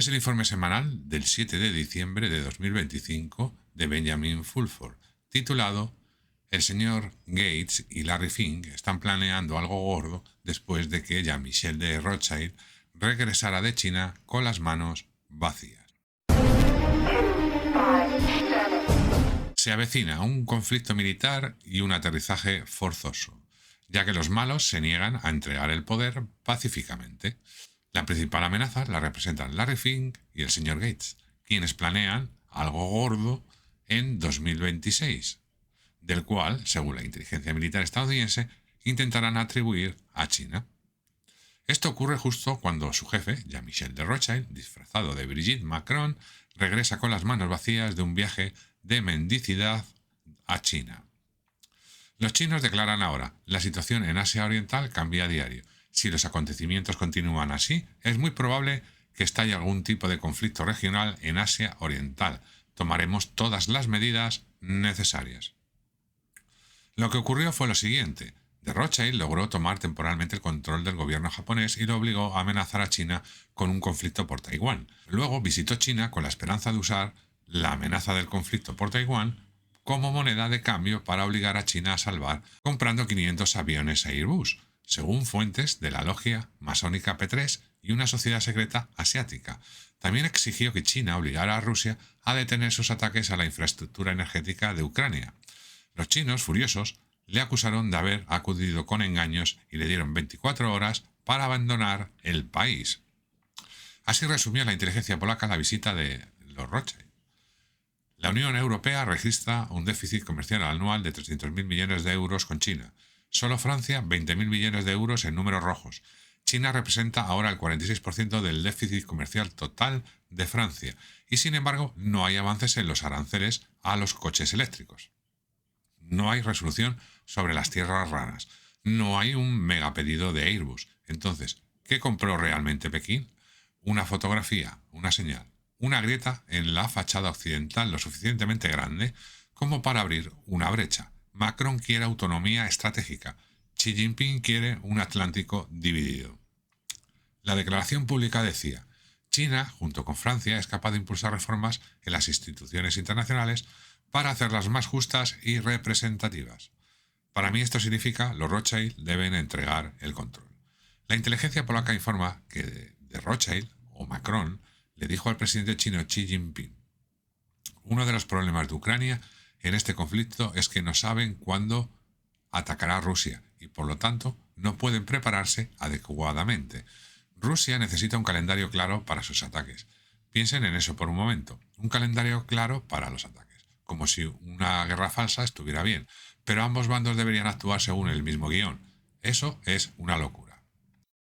Es el informe semanal del 7 de diciembre de 2025 de Benjamin Fulford, titulado El señor Gates y Larry Fink están planeando algo gordo después de que Jean-Michel de Rothschild regresara de China con las manos vacías. Se avecina un conflicto militar y un aterrizaje forzoso, ya que los malos se niegan a entregar el poder pacíficamente. La principal amenaza la representan Larry Fink y el señor Gates, quienes planean algo gordo en 2026, del cual, según la inteligencia militar estadounidense, intentarán atribuir a China. Esto ocurre justo cuando su jefe, Jean-Michel de Rothschild, disfrazado de Brigitte Macron, regresa con las manos vacías de un viaje de mendicidad a China. Los chinos declaran ahora, la situación en Asia Oriental cambia a diario. Si los acontecimientos continúan así, es muy probable que estalle algún tipo de conflicto regional en Asia Oriental. Tomaremos todas las medidas necesarias. Lo que ocurrió fue lo siguiente. De Rothschild logró tomar temporalmente el control del gobierno japonés y lo obligó a amenazar a China con un conflicto por Taiwán. Luego visitó China con la esperanza de usar la amenaza del conflicto por Taiwán como moneda de cambio para obligar a China a salvar comprando 500 aviones Airbus, según fuentes de la logia masónica P3 y una sociedad secreta asiática. También exigió que China obligara a Rusia a detener sus ataques a la infraestructura energética de Ucrania. Los chinos, furiosos, le acusaron de haber acudido con engaños y le dieron 24 horas para abandonar el país. Así resumió la inteligencia polaca la visita de los Rothschild. La Unión Europea registra un déficit comercial anual de 300.000 millones de euros con China. Solo Francia, 20.000 millones de euros en números rojos. China representa ahora el 46% del déficit comercial total de Francia y, sin embargo, no hay avances en los aranceles a los coches eléctricos. No hay resolución sobre las tierras raras. No hay un megapedido de Airbus. Entonces, ¿qué compró realmente Pekín? Una fotografía, una señal, una grieta en la fachada occidental lo suficientemente grande como para abrir una brecha. Macron quiere autonomía estratégica. Xi Jinping quiere un Atlántico dividido. La declaración pública decía: China, junto con Francia, es capaz de impulsar reformas en las instituciones internacionales para hacerlas más justas y representativas. Para mí esto significa los Rothschild deben entregar el control. La inteligencia polaca informa que de Rothschild o Macron le dijo al presidente chino Xi Jinping: uno de los problemas de Ucrania en este conflicto es que no saben cuándo atacará Rusia y por lo tanto no pueden prepararse adecuadamente. Rusia necesita un calendario claro para sus ataques. Piensen en eso por un momento. Un calendario claro para los ataques. Como si una guerra falsa estuviera bien. Pero ambos bandos deberían actuar según el mismo guión. Eso es una locura.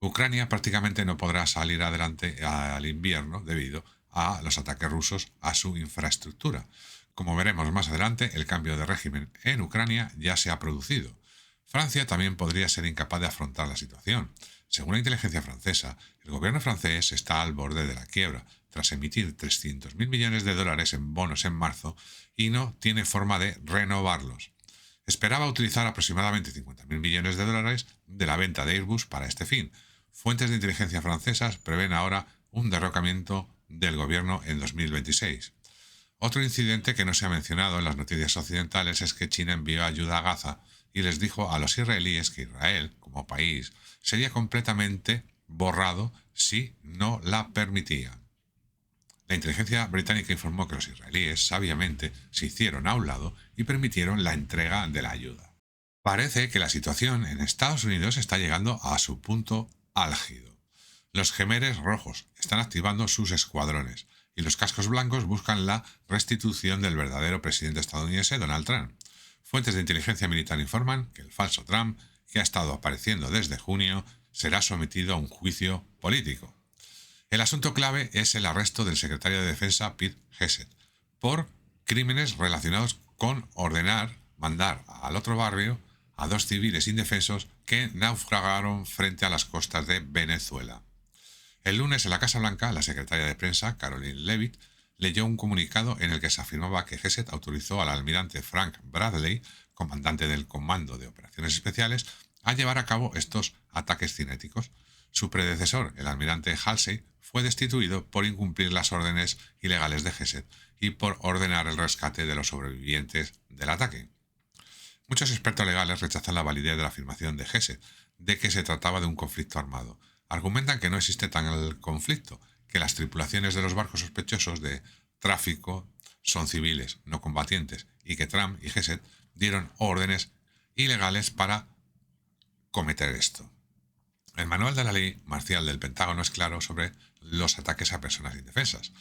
Ucrania prácticamente no podrá salir adelante al invierno debido a los ataques rusos a su infraestructura. Como veremos más adelante, el cambio de régimen en Ucrania ya se ha producido. Francia también podría ser incapaz de afrontar la situación. Según la inteligencia francesa, el gobierno francés está al borde de la quiebra, tras emitir 300.000 millones de dólares en bonos en marzo y no tiene forma de renovarlos. Esperaba utilizar aproximadamente 50.000 millones de dólares de la venta de Airbus para este fin. Fuentes de inteligencia francesas prevén ahora un derrocamiento del gobierno en 2026. Otro incidente que no se ha mencionado en las noticias occidentales es que China envió ayuda a Gaza y les dijo a los israelíes que Israel, como país, sería completamente borrado si no la permitía. La inteligencia británica informó que los israelíes sabiamente se hicieron a un lado y permitieron la entrega de la ayuda. Parece que la situación en Estados Unidos está llegando a su punto álgido. Los Jemeres rojos están activando sus escuadrones y los cascos blancos buscan la restitución del verdadero presidente estadounidense Donald Trump. Fuentes de inteligencia militar informan que el falso Trump, que ha estado apareciendo desde junio, será sometido a un juicio político. El asunto clave es el arresto del secretario de Defensa Pete Hegseth por crímenes relacionados con mandar al otro barrio a 2 civiles indefensos que naufragaron frente a las costas de Venezuela. El lunes en la Casa Blanca, la secretaria de prensa, Caroline Leavitt, leyó un comunicado en el que se afirmaba que Hegseth autorizó al almirante Frank Bradley, comandante del Comando de Operaciones Especiales, a llevar a cabo estos ataques cinéticos. Su predecesor, el almirante Halsey, fue destituido por incumplir las órdenes ilegales de Gesed y por ordenar el rescate de los sobrevivientes del ataque. Muchos expertos legales rechazan la validez de la afirmación de Gesed de que se trataba de un conflicto armado. Argumentan que no existe tal conflicto, que las tripulaciones de los barcos sospechosos de tráfico son civiles, no combatientes, y que Trump y Gesed dieron órdenes ilegales para cometer esto. El manual de la ley marcial del Pentágono es claro sobre los ataques a personas indefensas.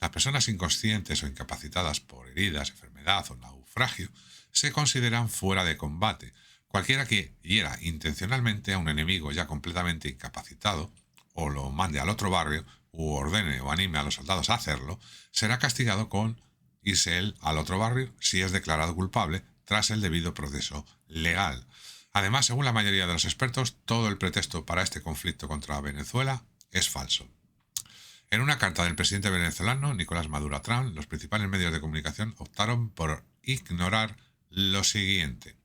Las personas inconscientes o incapacitadas por heridas, enfermedad o naufragio se consideran fuera de combate. Cualquiera que hiera intencionalmente a un enemigo ya completamente incapacitado, o lo mande al otro barrio, u ordene o anime a los soldados a hacerlo, será castigado con irse él al otro barrio si es declarado culpable tras el debido proceso legal. Además, según la mayoría de los expertos, todo el pretexto para este conflicto contra Venezuela es falso. En una carta del presidente venezolano, Nicolás Maduro, a Trump, los principales medios de comunicación optaron por ignorar lo siguiente.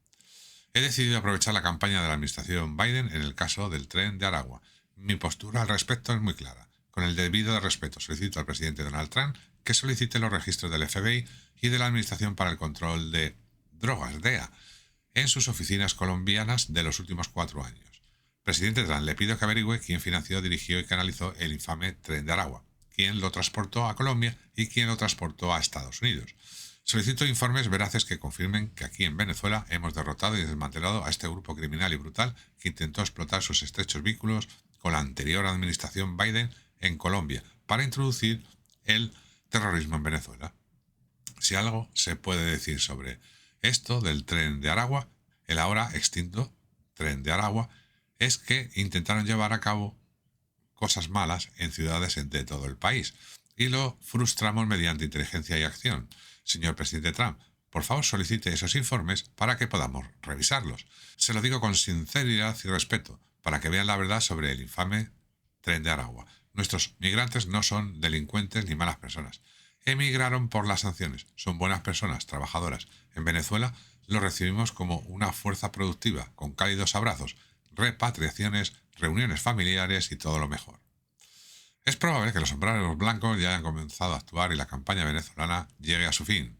He decidido aprovechar la campaña de la administración Biden en el caso del tren de Aragua. Mi postura al respecto es muy clara. Con el debido respeto, solicito al presidente Donald Trump que solicite los registros del FBI y de la Administración para el Control de Drogas, DEA, en sus oficinas colombianas de los últimos 4 años. Presidente Trump, le pido que averigüe quién financió, dirigió y canalizó el infame tren de Aragua, quién lo transportó a Colombia y quién lo transportó a Estados Unidos. Solicito informes veraces que confirmen que aquí en Venezuela hemos derrotado y desmantelado a este grupo criminal y brutal que intentó explotar sus estrechos vínculos con la anterior administración Biden en Colombia para introducir el terrorismo en Venezuela. Si algo se puede decir sobre esto del tren de Aragua, el ahora extinto tren de Aragua, es que intentaron llevar a cabo cosas malas en ciudades de todo el país y lo frustramos mediante inteligencia y acción. Señor presidente Trump, por favor solicite esos informes para que podamos revisarlos. Se lo digo con sinceridad y respeto, para que vean la verdad sobre el infame tren de Aragua. Nuestros migrantes no son delincuentes ni malas personas. Emigraron por las sanciones. Son buenas personas, trabajadoras. En Venezuela los recibimos como una fuerza productiva, con cálidos abrazos, repatriaciones, reuniones familiares y todo lo mejor. Es probable que los sombreros blancos ya hayan comenzado a actuar y la campaña venezolana llegue a su fin.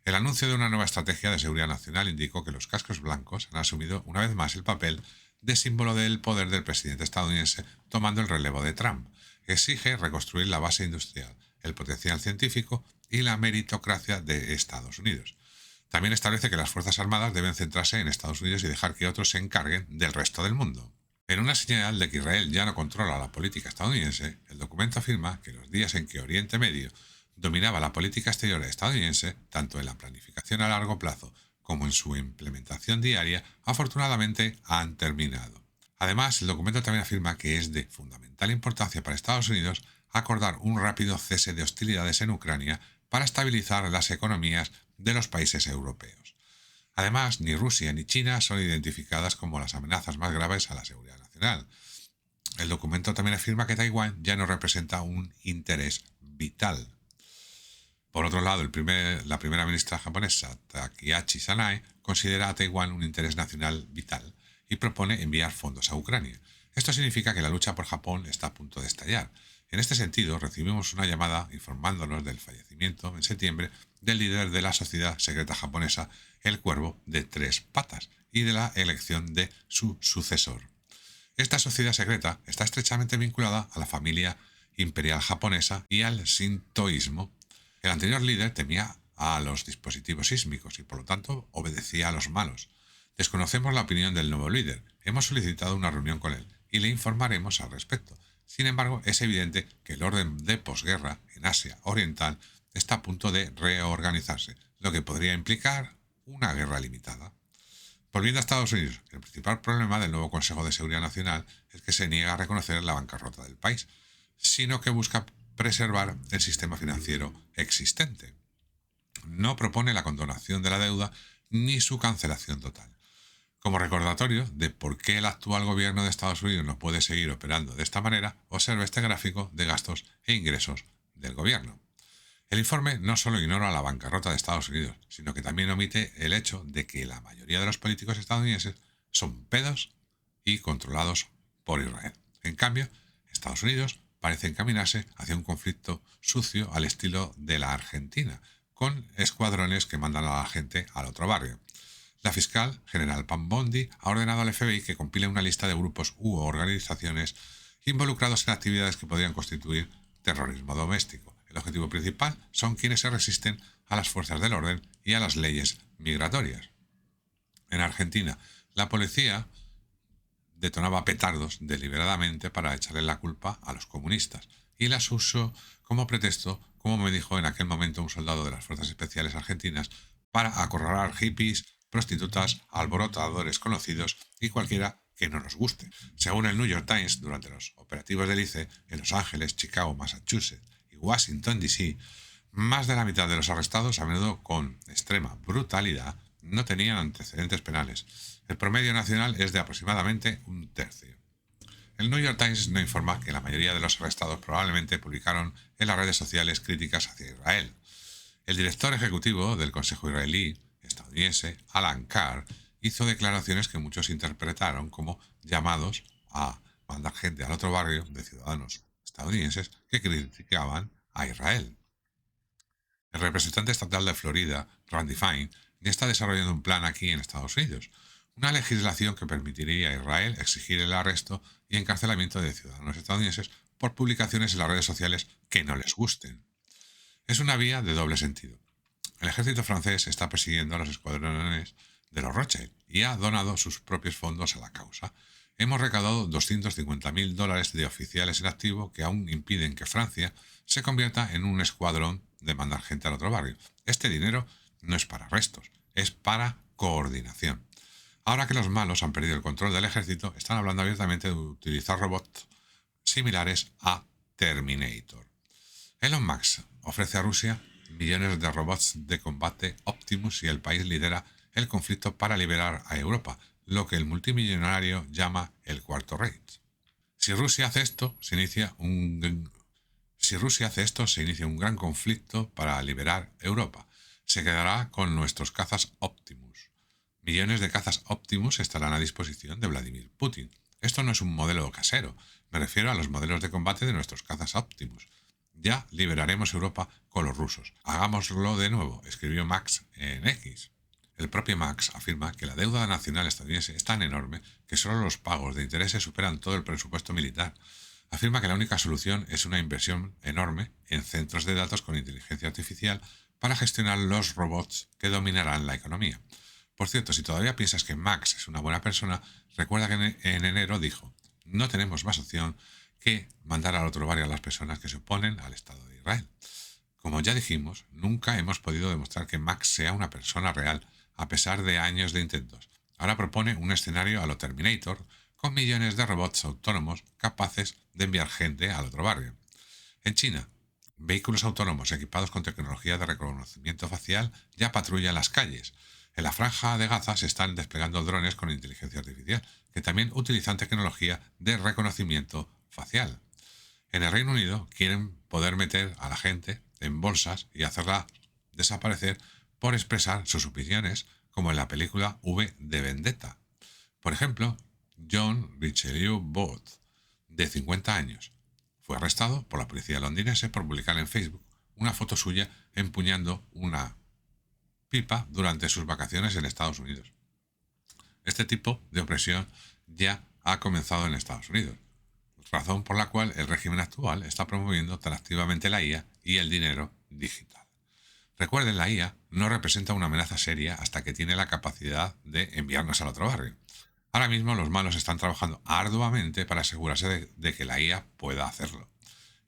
El anuncio de una nueva estrategia de seguridad nacional indicó que los cascos blancos han asumido una vez más el papel de símbolo del poder del presidente estadounidense, tomando el relevo de Trump. Exige reconstruir la base industrial, el potencial científico y la meritocracia de Estados Unidos. También establece que las Fuerzas Armadas deben centrarse en Estados Unidos y dejar que otros se encarguen del resto del mundo. En una señal de que Israel ya no controla la política estadounidense, el documento afirma que los días en que Oriente Medio dominaba la política exterior estadounidense, tanto en la planificación a largo plazo como en su implementación diaria, afortunadamente han terminado. Además, el documento también afirma que es de fundamental importancia para Estados Unidos acordar un rápido cese de hostilidades en Ucrania para estabilizar las economías de los países europeos. Además, ni Rusia ni China son identificadas como las amenazas más graves a la seguridad nacional. El documento también afirma que Taiwán ya no representa un interés vital. Por otro lado, la primera ministra japonesa, Takeshi Sanae, considera a Taiwán un interés nacional vital y propone enviar fondos a Ucrania. Esto significa que la lucha por Japón está a punto de estallar. En este sentido, recibimos una llamada informándonos del fallecimiento en septiembre del líder de la sociedad secreta japonesa, el Cuervo de 3 patas, y de la elección de su sucesor. Esta sociedad secreta está estrechamente vinculada a la familia imperial japonesa y al sintoísmo. El anterior líder temía a los dispositivos sísmicos y por lo tanto obedecía a los malos. Desconocemos la opinión del nuevo líder. Hemos solicitado una reunión con él y le informaremos al respecto. Sin embargo, es evidente que el orden de posguerra en Asia Oriental está a punto de reorganizarse, lo que podría implicar una guerra limitada. Volviendo a Estados Unidos, el principal problema del nuevo Consejo de Seguridad Nacional es que se niega a reconocer la bancarrota del país, sino que busca preservar el sistema financiero existente. No propone la condonación de la deuda ni su cancelación total. Como recordatorio de por qué el actual gobierno de Estados Unidos no puede seguir operando de esta manera, observe este gráfico de gastos e ingresos del gobierno. El informe no solo ignora la bancarrota de Estados Unidos, sino que también omite el hecho de que la mayoría de los políticos estadounidenses son pedos y controlados por Israel. En cambio, Estados Unidos parece encaminarse hacia un conflicto sucio al estilo de la Argentina, con escuadrones que mandan a la gente al otro barrio. La fiscal general Pam Bondi ha ordenado al FBI que compile una lista de grupos u organizaciones involucrados en actividades que podrían constituir terrorismo doméstico. El objetivo principal son quienes se resisten a las fuerzas del orden y a las leyes migratorias. En Argentina, la policía detonaba petardos deliberadamente para echarle la culpa a los comunistas y las usó como pretexto, como me dijo en aquel momento un soldado de las Fuerzas Especiales Argentinas, para acorralar hippies, prostitutas, alborotadores conocidos y cualquiera que no nos guste. Según el New York Times, durante los operativos del ICE en Los Ángeles, Chicago, Massachusetts y Washington, D.C., más de la mitad de los arrestados, a menudo con extrema brutalidad, no tenían antecedentes penales. El promedio nacional es de aproximadamente un tercio. El New York Times no informa que la mayoría de los arrestados probablemente publicaron en las redes sociales críticas hacia Israel. El director ejecutivo del Consejo Israelí estadounidense, Alan Carr, hizo declaraciones que muchos interpretaron como llamados a mandar gente al otro barrio de ciudadanos estadounidenses que criticaban a Israel. El representante estatal de Florida, Randy Fine, ya está desarrollando un plan aquí en Estados Unidos, una legislación que permitiría a Israel exigir el arresto y encarcelamiento de ciudadanos estadounidenses por publicaciones en las redes sociales que no les gusten. Es una vía de doble sentido. El ejército francés está persiguiendo a los escuadrones de los Rothschild y ha donado sus propios fondos a la causa. Hemos recaudado $250.000 de oficiales en activo que aún impiden que Francia se convierta en un escuadrón de mandar gente al otro barrio. Este dinero no es para arrestos, es para coordinación. Ahora que los malos han perdido el control del ejército, están hablando abiertamente de utilizar robots similares a Terminator. Elon Musk ofrece a Rusia millones de robots de combate Optimus y el país lidera el conflicto para liberar a Europa, lo que el multimillonario llama el Cuarto Reich. Si Rusia hace esto, se inicia un gran conflicto para liberar Europa. Se quedará con nuestros cazas Optimus. Millones de cazas Optimus estarán a disposición de Vladimir Putin. Esto no es un modelo casero, me refiero a los modelos de combate de nuestros cazas Optimus. Ya liberaremos Europa con los rusos. Hagámoslo de nuevo, escribió Max en X. El propio Max afirma que la deuda nacional estadounidense es tan enorme que solo los pagos de intereses superan todo el presupuesto militar. Afirma que la única solución es una inversión enorme en centros de datos con inteligencia artificial para gestionar los robots que dominarán la economía. Por cierto, si todavía piensas que Max es una buena persona, recuerda que en enero dijo: no tenemos más opción que mandar al otro barrio a las personas que se oponen al Estado de Israel. Como ya dijimos, nunca hemos podido demostrar que Max sea una persona real, a pesar de años de intentos. Ahora propone un escenario a lo Terminator, con millones de robots autónomos capaces de enviar gente al otro barrio. En China, vehículos autónomos equipados con tecnología de reconocimiento facial ya patrullan las calles. En la franja de Gaza se están desplegando drones con inteligencia artificial, que también utilizan tecnología de reconocimiento facial. En el Reino Unido quieren poder meter a la gente en bolsas y hacerla desaparecer por expresar sus opiniones, como en la película V de Vendetta. Por ejemplo, John Richelieu Booth, de 50 años, fue arrestado por la policía londinense por publicar en Facebook una foto suya empuñando una pipa durante sus vacaciones en Estados Unidos. Este tipo de opresión ya ha comenzado en Estados Unidos, razón por la cual el régimen actual está promoviendo tan activamente la IA y el dinero digital. Recuerden, la IA no representa una amenaza seria hasta que tiene la capacidad de enviarnos al otro barrio. Ahora mismo los malos están trabajando arduamente para asegurarse de que la IA pueda hacerlo.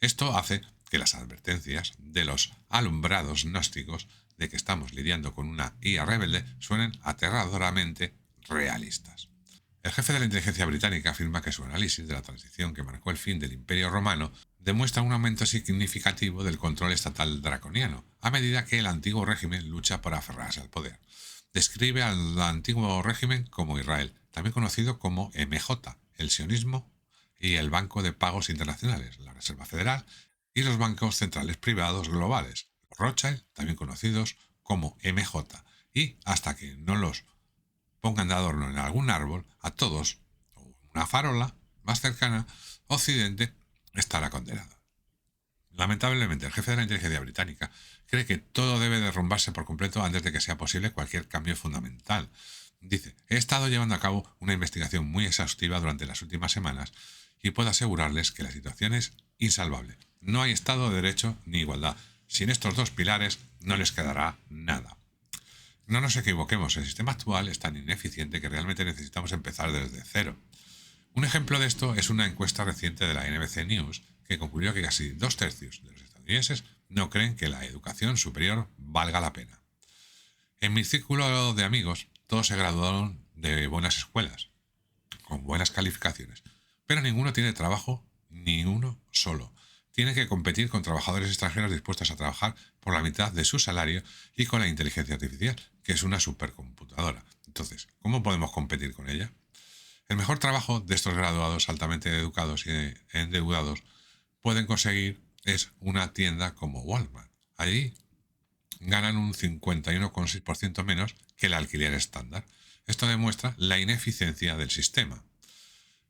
Esto hace que las advertencias de los alumbrados gnósticos de que estamos lidiando con una IA rebelde suenen aterradoramente realistas. El jefe de la inteligencia británica afirma que su análisis de la transición que marcó el fin del Imperio Romano demuestra un aumento significativo del control estatal draconiano, a medida que el antiguo régimen lucha por aferrarse al poder. Describe al antiguo régimen como Israel, también conocido como MJ, el sionismo y el Banco de Pagos Internacionales, la Reserva Federal y los bancos centrales privados globales, Rothschild, también conocidos como MJ, y hasta que no los pongan de adorno en algún árbol, a todos, o una farola, más cercana, Occidente estará condenado. Lamentablemente, el jefe de la inteligencia británica cree que todo debe derrumbarse por completo antes de que sea posible cualquier cambio fundamental. Dice, he estado llevando a cabo una investigación muy exhaustiva durante las últimas semanas y puedo asegurarles que la situación es insalvable. No hay Estado de Derecho ni igualdad. Sin estos dos pilares no les quedará nada. No nos equivoquemos, el sistema actual es tan ineficiente que realmente necesitamos empezar desde cero. Un ejemplo de esto es una encuesta reciente de la NBC News que concluyó que casi 2/3 de los estadounidenses no creen que la educación superior valga la pena. En mi círculo de amigos, todos se graduaron de buenas escuelas, con buenas calificaciones, pero ninguno tiene trabajo, ni uno solo. Tienen que competir con trabajadores extranjeros dispuestos a trabajar por la mitad de su salario y con la inteligencia artificial, que es una supercomputadora. Entonces, ¿cómo podemos competir con ella? El mejor trabajo de estos graduados altamente educados y endeudados pueden conseguir es una tienda como Walmart. Allí ganan un 51,6% menos que el alquiler estándar. Esto demuestra la ineficiencia del sistema.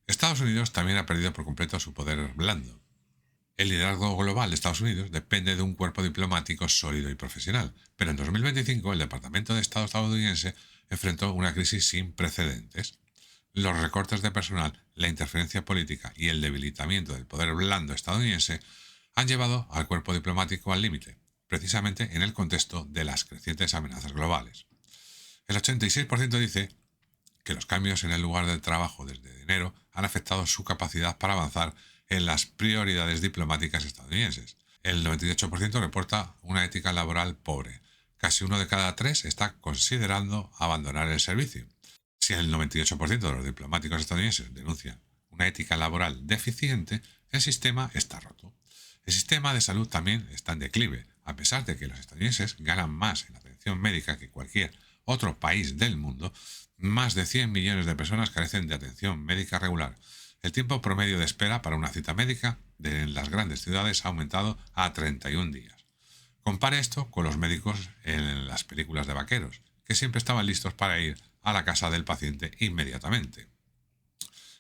Estados Unidos también ha perdido por completo su poder blando. El liderazgo global de Estados Unidos depende de un cuerpo diplomático sólido y profesional, pero en 2025 el Departamento de Estado estadounidense enfrentó una crisis sin precedentes. Los recortes de personal, la interferencia política y el debilitamiento del poder blando estadounidense han llevado al cuerpo diplomático al límite, precisamente en el contexto de las crecientes amenazas globales. El 86% dice que los cambios en el lugar de trabajo desde enero han afectado su capacidad para avanzar en las prioridades diplomáticas estadounidenses. El 98% reporta una ética laboral pobre. Casi uno de cada tres está considerando abandonar el servicio. Si el 98% de los diplomáticos estadounidenses denuncian una ética laboral deficiente, el sistema está roto. El sistema de salud también está en declive, a pesar de que los estadounidenses ganan más en atención médica que cualquier otro país del mundo. Más de 100 millones de personas carecen de atención médica regular. El tiempo promedio de espera para una cita médica en las grandes ciudades ha aumentado a 31 días. Compare esto con los médicos en las películas de vaqueros, que siempre estaban listos para ir a la casa del paciente inmediatamente.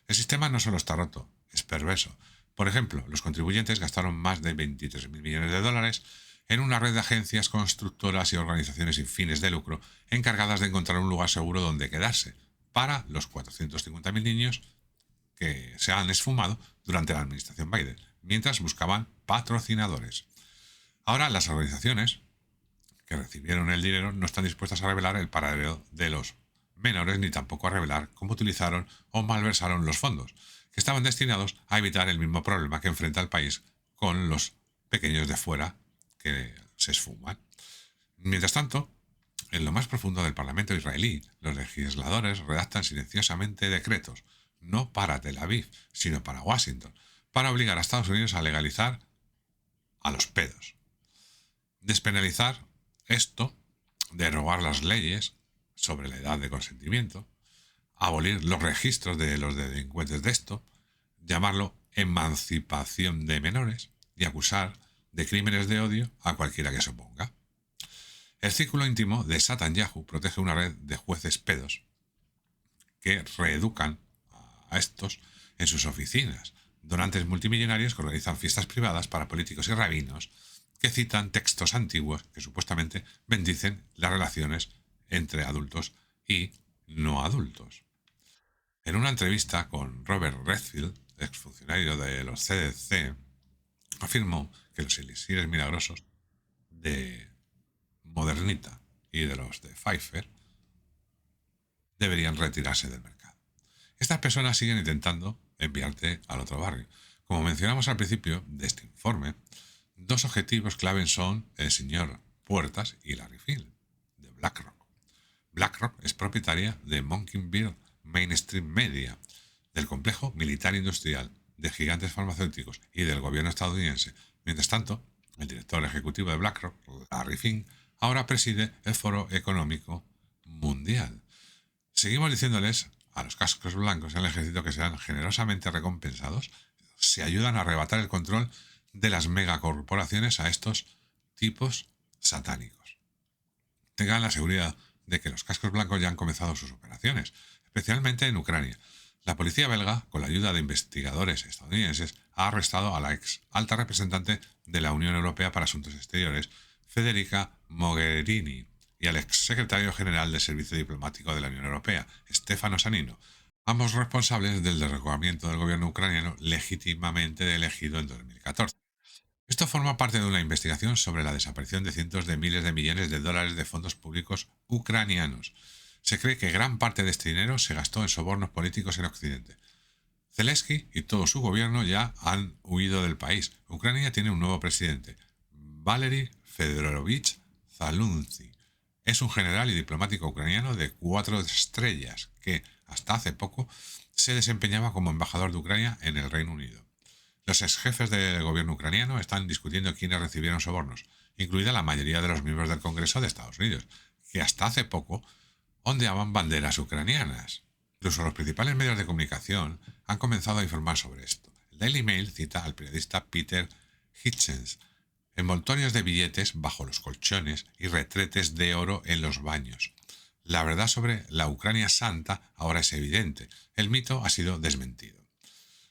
El sistema no solo está roto, es perverso. Por ejemplo, los contribuyentes gastaron más de 23.000 millones de dólares en una red de agencias constructoras y organizaciones sin fines de lucro encargadas de encontrar un lugar seguro donde quedarse para los 450.000 niños que se han esfumado durante la administración Biden, mientras buscaban patrocinadores. Ahora las organizaciones que recibieron el dinero no están dispuestas a revelar el paradero de los menores ni tampoco a revelar cómo utilizaron o malversaron los fondos, que estaban destinados a evitar el mismo problema que enfrenta el país con los pequeños de fuera que se esfuman. Mientras tanto, en lo más profundo del Parlamento israelí, los legisladores redactan silenciosamente decretos, no para Tel Aviv, sino para Washington, para obligar a Estados Unidos a legalizar a los pedos. Despenalizar esto, derogar las leyes sobre la edad de consentimiento, abolir los registros de los delincuentes de esto, llamarlo emancipación de menores y acusar de crímenes de odio a cualquiera que se oponga. El círculo íntimo de Netanyahu protege una red de jueces pedos que reeducan a estos en sus oficinas, donantes multimillonarios que organizan fiestas privadas para políticos y rabinos que citan textos antiguos que supuestamente bendicen las relaciones entre adultos y no adultos. En una entrevista con Robert Redfield, exfuncionario de los CDC, afirmó que los elixires milagrosos de Modernita y de los de Pfeiffer deberían retirarse del mercado. Estas personas siguen intentando enviarte al otro barrio. Como mencionamos al principio de este informe, dos objetivos claves son el señor Puertas y Larry Fink, de BlackRock. BlackRock es propietaria de Mockingbird Mainstream Media, del complejo militar industrial, de gigantes farmacéuticos y del gobierno estadounidense. Mientras tanto, el director ejecutivo de BlackRock, Larry Fink, ahora preside el Foro Económico Mundial. Seguimos diciéndoles a los cascos blancos en el ejército que sean generosamente recompensados si ayudan a arrebatar el control de las megacorporaciones a estos tipos satánicos. Tengan la seguridad de que los cascos blancos ya han comenzado sus operaciones, especialmente en Ucrania. La policía belga, con la ayuda de investigadores estadounidenses, ha arrestado a la ex alta representante de la Unión Europea para Asuntos Exteriores, Federica Mogherini, y al ex secretario general del Servicio Diplomático de la Unión Europea, Stefano Sanino, ambos responsables del derrocamiento del gobierno ucraniano legítimamente elegido en 2014. Esto forma parte de una investigación sobre la desaparición de cientos de miles de millones de dólares de fondos públicos ucranianos. Se cree que gran parte de este dinero se gastó en sobornos políticos en Occidente. Zelensky y todo su gobierno ya han huido del país. Ucrania tiene un nuevo presidente, Valery Fedorovich Zelensky. Es un general y diplomático ucraniano de 4 estrellas que, hasta hace poco, se desempeñaba como embajador de Ucrania en el Reino Unido. Los ex jefes del gobierno ucraniano están discutiendo quiénes recibieron sobornos, incluida la mayoría de los miembros del Congreso de Estados Unidos, que hasta hace poco ondeaban banderas ucranianas. Incluso los principales medios de comunicación han comenzado a informar sobre esto. El Daily Mail cita al periodista Peter Hitchens: envoltorios de billetes bajo los colchones y retretes de oro en los baños. La verdad sobre la Ucrania santa ahora es evidente. El mito ha sido desmentido.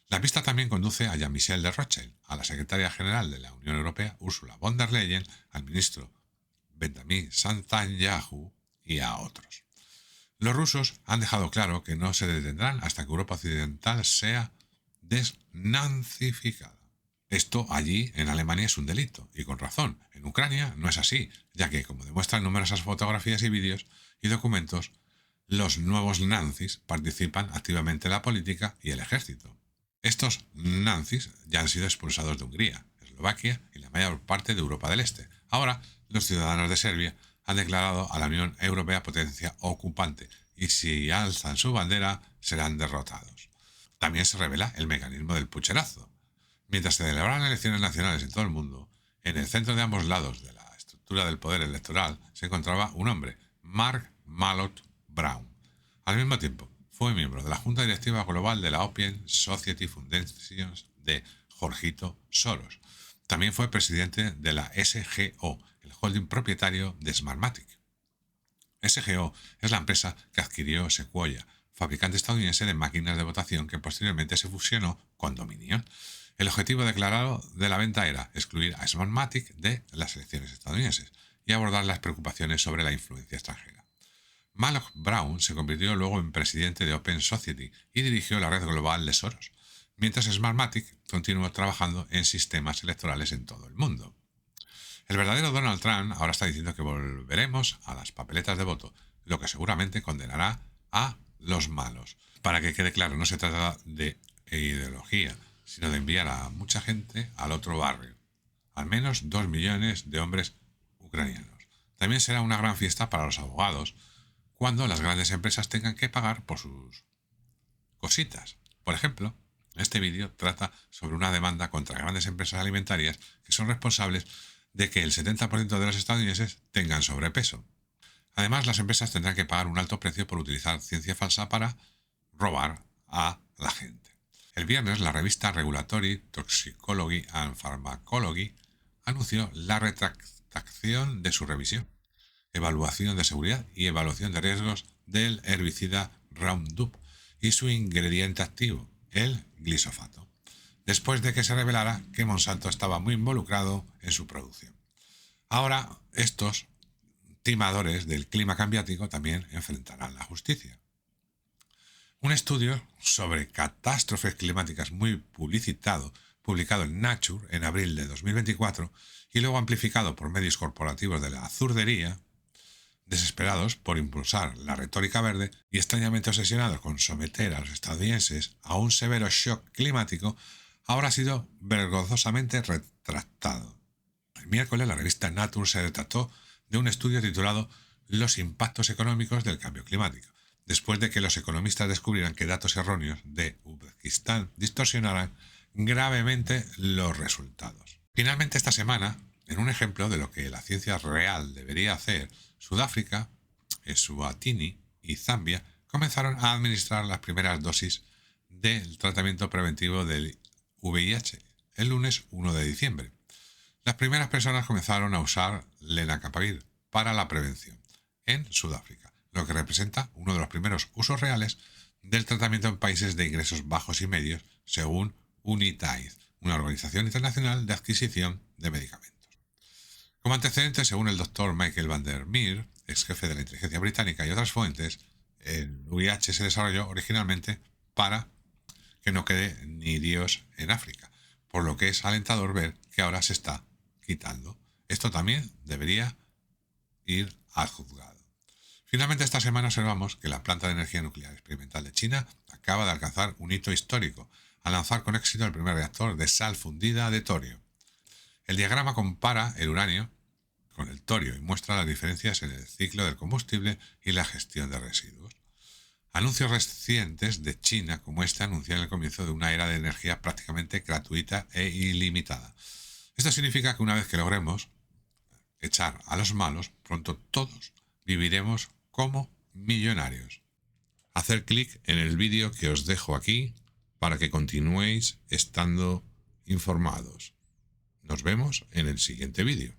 La pista también conduce a Jean-Michel de Rothschild, a la secretaria general de la Unión Europea, Ursula von der Leyen, al ministro Benjamin Netanyahu y a otros. Los rusos han dejado claro que no se detendrán hasta que Europa Occidental sea desnazificada. Esto allí en Alemania es un delito, y con razón. En Ucrania no es así, ya que, como demuestran numerosas fotografías y vídeos y documentos, los nuevos nazis participan activamente en la política y el ejército. Estos nazis ya han sido expulsados de Hungría, Eslovaquia y la mayor parte de Europa del Este. Ahora, los ciudadanos de Serbia han declarado a la Unión Europea potencia ocupante, y si alzan su bandera serán derrotados. También se revela el mecanismo del pucherazo. Mientras se celebraban elecciones nacionales en todo el mundo, en el centro de ambos lados de la estructura del poder electoral se encontraba un hombre, Mark Malloch Brown. Al mismo tiempo, fue miembro de la Junta Directiva Global de la Open Society Foundation de Jorgito Soros. También fue presidente de la SGO, el holding propietario de Smartmatic. SGO es la empresa que adquirió Sequoia, fabricante estadounidense de máquinas de votación que posteriormente se fusionó con Dominion. El objetivo declarado de la venta era excluir a Smartmatic de las elecciones estadounidenses y abordar las preocupaciones sobre la influencia extranjera. Malloch Brown se convirtió luego en presidente de Open Society y dirigió la red global de Soros, mientras Smartmatic continuó trabajando en sistemas electorales en todo el mundo. El verdadero Donald Trump ahora está diciendo que volveremos a las papeletas de voto, lo que seguramente condenará a los malos. Para que quede claro, no se trata de ideología, sino de enviar a mucha gente al otro barrio. Al menos 2 millones de hombres ucranianos. También será una gran fiesta para los abogados cuando las grandes empresas tengan que pagar por sus cositas. Por ejemplo, este vídeo trata sobre una demanda contra grandes empresas alimentarias que son responsables de que el 70% de los estadounidenses tengan sobrepeso. Además, las empresas tendrán que pagar un alto precio por utilizar ciencia falsa para robar a la gente. El viernes, la revista Regulatory Toxicology and Pharmacology anunció la retractación de su revisión, evaluación de seguridad y evaluación de riesgos del herbicida Roundup y su ingrediente activo, el glisofato, después de que se revelara que Monsanto estaba muy involucrado en su producción. Ahora, estos timadores del clima cambiático también enfrentarán la justicia. Un estudio sobre catástrofes climáticas muy publicitado, publicado en Nature en abril de 2024 y luego amplificado por medios corporativos de la zurdería, desesperados por impulsar la retórica verde y extrañamente obsesionados con someter a los estadounidenses a un severo shock climático, ahora ha sido vergonzosamente retractado. El miércoles la revista Nature se retractó de un estudio titulado Los impactos económicos del cambio climático, después de que los economistas descubrieran que datos erróneos de Uzbekistán distorsionaran gravemente los resultados. Finalmente, esta semana, en un ejemplo de lo que la ciencia real debería hacer, Sudáfrica, Eswatini y Zambia comenzaron a administrar las primeras dosis del tratamiento preventivo del VIH el lunes 1 de diciembre. Las primeras personas comenzaron a usar lenacapavir para la prevención en Sudáfrica, lo que representa uno de los primeros usos reales del tratamiento en países de ingresos bajos y medios, según UNITAID, una organización internacional de adquisición de medicamentos. Como antecedente, según el doctor Michael van der Meer, ex jefe de la inteligencia británica y otras fuentes, el VIH se desarrolló originalmente para que no quede ni Dios en África, por lo que es alentador ver que ahora se está quitando. Esto también debería ir al juzgado. Finalmente, esta semana observamos que la planta de energía nuclear experimental de China acaba de alcanzar un hito histórico al lanzar con éxito el primer reactor de sal fundida de torio. El diagrama compara el uranio con el torio y muestra las diferencias en el ciclo del combustible y la gestión de residuos. Anuncios recientes de China como este anuncian el comienzo de una era de energía prácticamente gratuita e ilimitada. Esto significa que una vez que logremos echar a los malos, pronto todos viviremos como millonarios. Hacer clic en el vídeo que os dejo aquí para que continuéis estando informados. Nos vemos en el siguiente vídeo.